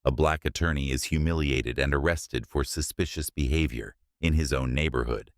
A black attorney is humiliated and arrested for suspicious behavior in his own neighborhood,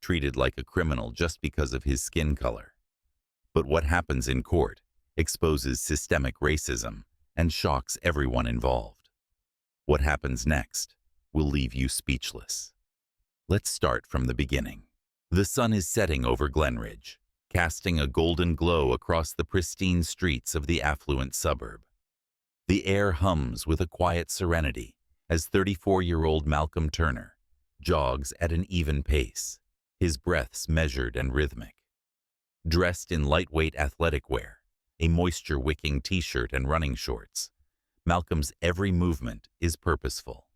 treated like a criminal just because of his skin color. But what happens in court exposes systemic racism and shocks everyone involved. What happens next will leave you speechless. Let's start from the beginning. The sun is setting over Glenridge, casting a golden glow across the pristine streets of the affluent suburb. The air hums with a quiet serenity as 34-year-old Malcolm Turner jogs at an even pace, his breaths measured and rhythmic. Dressed in lightweight athletic wear, a moisture-wicking t-shirt and running shorts, Malcolm's every movement is purposeful.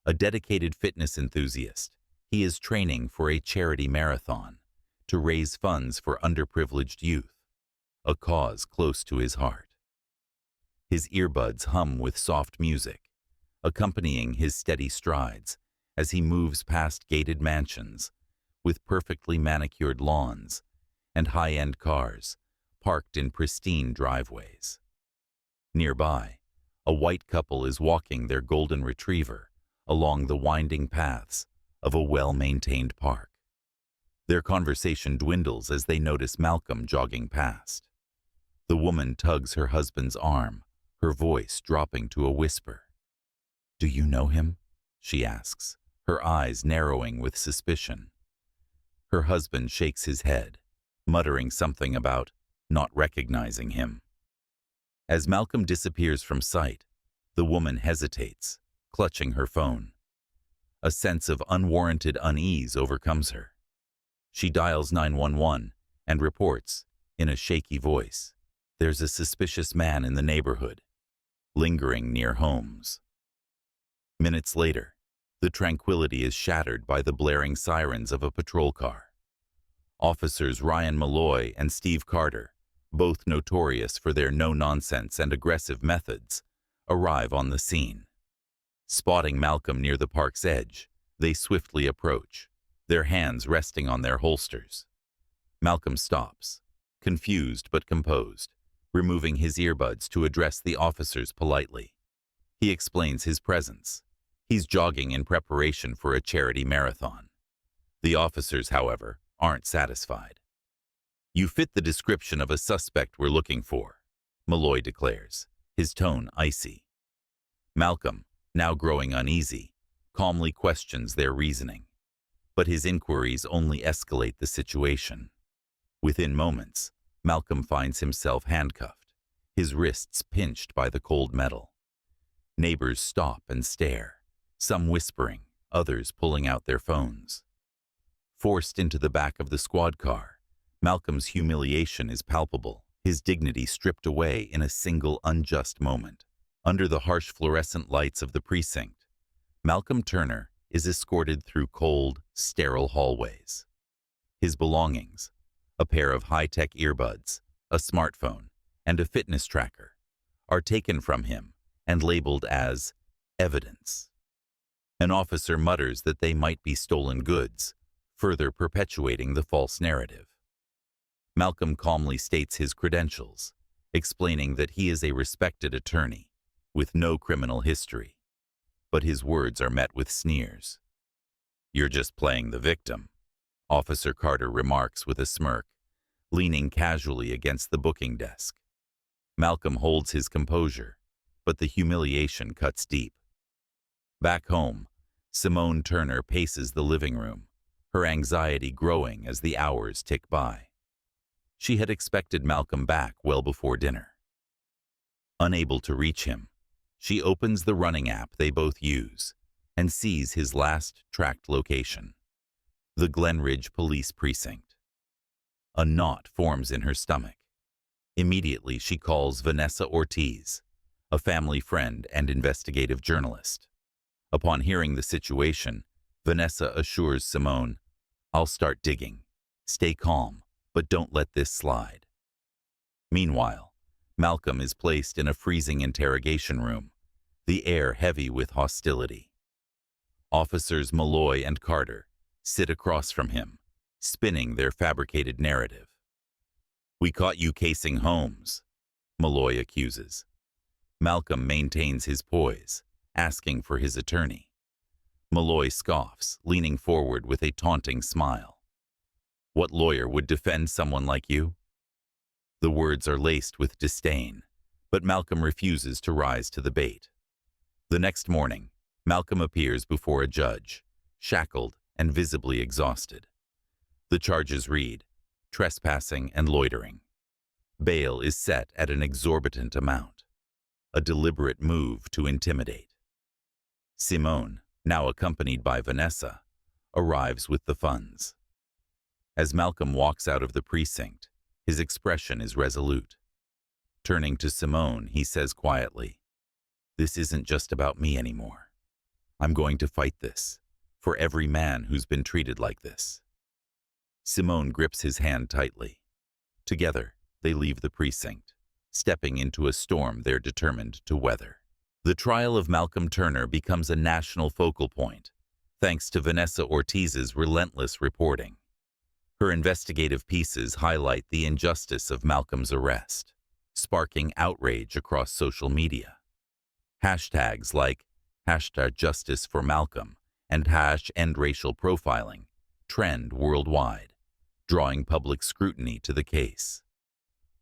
A dedicated fitness enthusiast, he is training for a charity marathon to raise funds for underprivileged youth, a cause close to his heart. His earbuds hum with soft music, accompanying his steady strides as he moves past gated mansions with perfectly manicured lawns and high-end cars parked in pristine driveways. Nearby, a white couple is walking their golden retriever along the winding paths of a well-maintained park. Their conversation dwindles as they notice Malcolm jogging past. The woman tugs her husband's arm, her voice dropping to a whisper. "Do you know him?" she asks, her eyes narrowing with suspicion. Her husband shakes his head, muttering something about not recognizing him. As Malcolm disappears from sight, the woman hesitates, clutching her phone. A sense of unwarranted unease overcomes her. She dials 911 and reports, in a shaky voice, there's a suspicious man in the neighborhood, lingering near homes. Minutes later, the tranquility is shattered by the blaring sirens of a patrol car. Officers Ryan Malloy and Steve Carter, both notorious for their no-nonsense and aggressive methods, arrive on the scene. Spotting Malcolm near the park's edge, they swiftly approach, their hands resting on their holsters. Malcolm stops, confused but composed, removing his earbuds to address the officers politely. He explains his presence. He's jogging in preparation for a charity marathon. The officers, however, aren't satisfied. "You fit the description of a suspect we're looking for," Malloy declares, his tone icy. Malcolm, now growing uneasy, calmly questions their reasoning. But his inquiries only escalate the situation. Within moments, Malcolm finds himself handcuffed, his wrists pinched by the cold metal. Neighbors stop and stare, some whispering, others pulling out their phones. Forced into the back of the squad car, Malcolm's humiliation is palpable, his dignity stripped away in a single unjust moment. Under the harsh fluorescent lights of the precinct, Malcolm Turner is escorted through cold, sterile hallways. His belongings, a pair of high-tech earbuds, a smartphone, and a fitness tracker, are taken from him and labeled as evidence. An officer mutters that they might be stolen goods, further perpetuating the false narrative. Malcolm calmly states his credentials, explaining that he is a respected attorney with no criminal history. But his words are met with sneers. "You're just playing the victim," Officer Carter remarks with a smirk, leaning casually against the booking desk. Malcolm holds his composure, but the humiliation cuts deep. Back home, Simone Turner paces the living room, her anxiety growing as the hours tick by. She had expected Malcolm back well before dinner. Unable to reach him, she opens the running app they both use and sees his last tracked location, the Glenridge Police Precinct. A knot forms in her stomach. Immediately, she calls Vanessa Ortiz, a family friend and investigative journalist. Upon hearing the situation, Vanessa assures Simone, "I'll start digging. Stay calm, but don't let this slide." Meanwhile, Malcolm is placed in a freezing interrogation room, the air heavy with hostility. Officers Malloy and Carter sit across from him, spinning their fabricated narrative. "We caught you casing homes," Malloy accuses. Malcolm maintains his poise, asking for his attorney. Malloy scoffs, leaning forward with a taunting smile. What lawyer would defend someone like you? The words are laced with disdain, but Malcolm refuses to rise to the bait. The next morning, Malcolm appears before a judge, shackled and visibly exhausted. The charges read, trespassing and loitering. Bail is set at an exorbitant amount, a deliberate move to intimidate. Simone, now accompanied by Vanessa, arrives with the funds. As Malcolm walks out of the precinct, his expression is resolute. Turning to Simone, he says quietly, "This isn't just about me anymore. I'm going to fight this, for every man who's been treated like this." Simone grips his hand tightly. Together, they leave the precinct, stepping into a storm they're determined to weather. The trial of Malcolm Turner becomes a national focal point, thanks to Vanessa Ortiz's relentless reporting. Her investigative pieces highlight the injustice of Malcolm's arrest, sparking outrage across social media. Hashtags like #JusticeForMalcolm and #EndRacial Profiling trend worldwide, drawing public scrutiny to the case.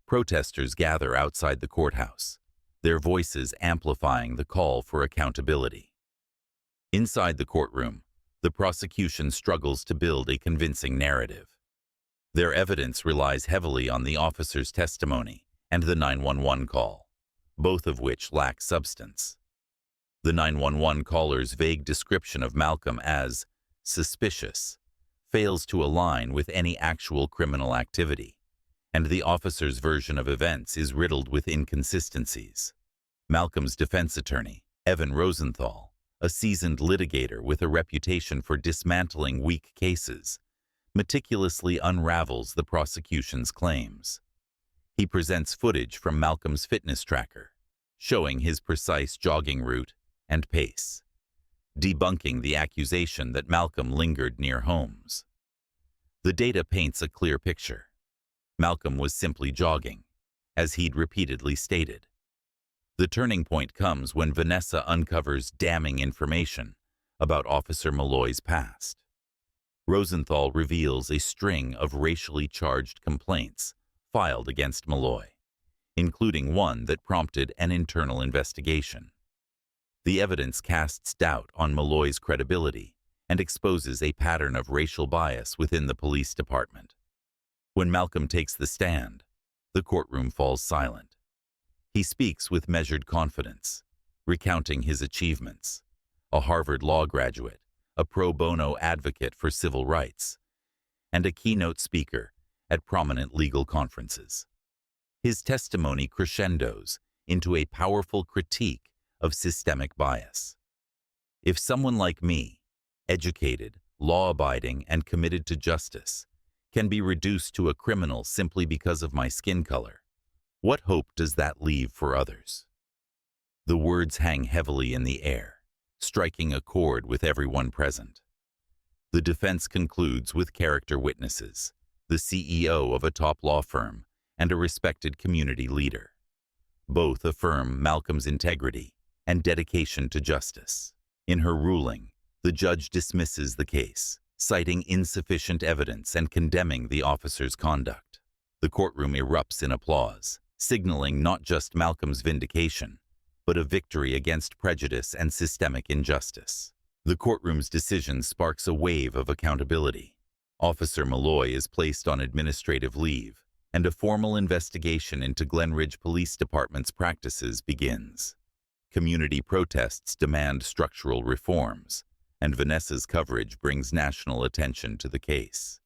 Protesters gather outside the courthouse, their voices amplifying the call for accountability. Inside the courtroom, the prosecution struggles to build a convincing narrative. Their evidence relies heavily on the officer's testimony and the 911 call, both of which lack substance. The 911 caller's vague description of Malcolm as suspicious fails to align with any actual criminal activity, and the officer's version of events is riddled with inconsistencies. Malcolm's defense attorney, Evan Rosenthal, a seasoned litigator with a reputation for dismantling weak cases, meticulously unravels the prosecution's claims. He presents footage from Malcolm's fitness tracker, showing his precise jogging route and pace, debunking the accusation that Malcolm lingered near homes. The data paints a clear picture. Malcolm was simply jogging, as he'd repeatedly stated. The turning point comes when Vanessa uncovers damning information about Officer Malloy's past. Rosenthal reveals a string of racially charged complaints filed against Malloy, including one that prompted an internal investigation. The evidence casts doubt on Malloy's credibility and exposes a pattern of racial bias within the police department. When Malcolm takes the stand, the courtroom falls silent. He speaks with measured confidence, recounting his achievements: a Harvard law graduate, a pro bono advocate for civil rights, and a keynote speaker at prominent legal conferences. His testimony crescendos into a powerful critique of systemic bias. If someone like me, educated, law-abiding, and committed to justice, can be reduced to a criminal simply because of my skin color, what hope does that leave for others? The words hang heavily in the air, striking a chord with everyone present. The defense concludes with character witnesses, the CEO of a top law firm and a respected community leader. Both affirm Malcolm's integrity and dedication to justice. In her ruling, the judge dismisses the case, citing insufficient evidence and condemning the officer's conduct. The courtroom erupts in applause, signaling not just Malcolm's vindication, but a victory against prejudice and systemic injustice. The courtroom's decision sparks a wave of accountability. Officer Malloy is placed on administrative leave, and a formal investigation into Glenridge Police Department's practices begins. Community protests demand structural reforms, and Vanessa's coverage brings national attention to the case.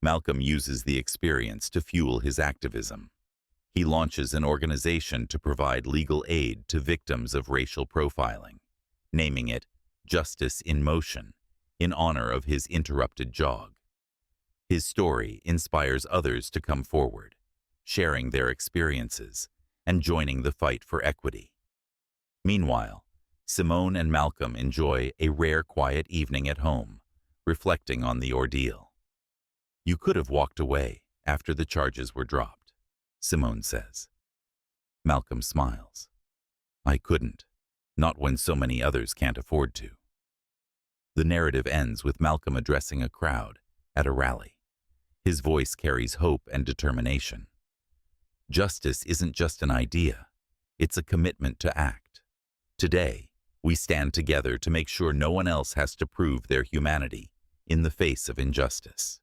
Malcolm uses the experience to fuel his activism. He launches an organization to provide legal aid to victims of racial profiling, naming it Justice in Motion, in honor of his interrupted jog. His story inspires others to come forward, sharing their experiences and joining the fight for equity. Meanwhile, Simone and Malcolm enjoy a rare quiet evening at home, reflecting on the ordeal. "You could have walked away after the charges were dropped," Simone says. Malcolm smiles. I couldn't. Not when so many others can't afford to. The narrative ends with Malcolm addressing a crowd at a rally. His voice carries hope and determination. Justice isn't just an idea. It's a commitment to act. Today, we stand together to make sure no one else has to prove their humanity in the face of injustice.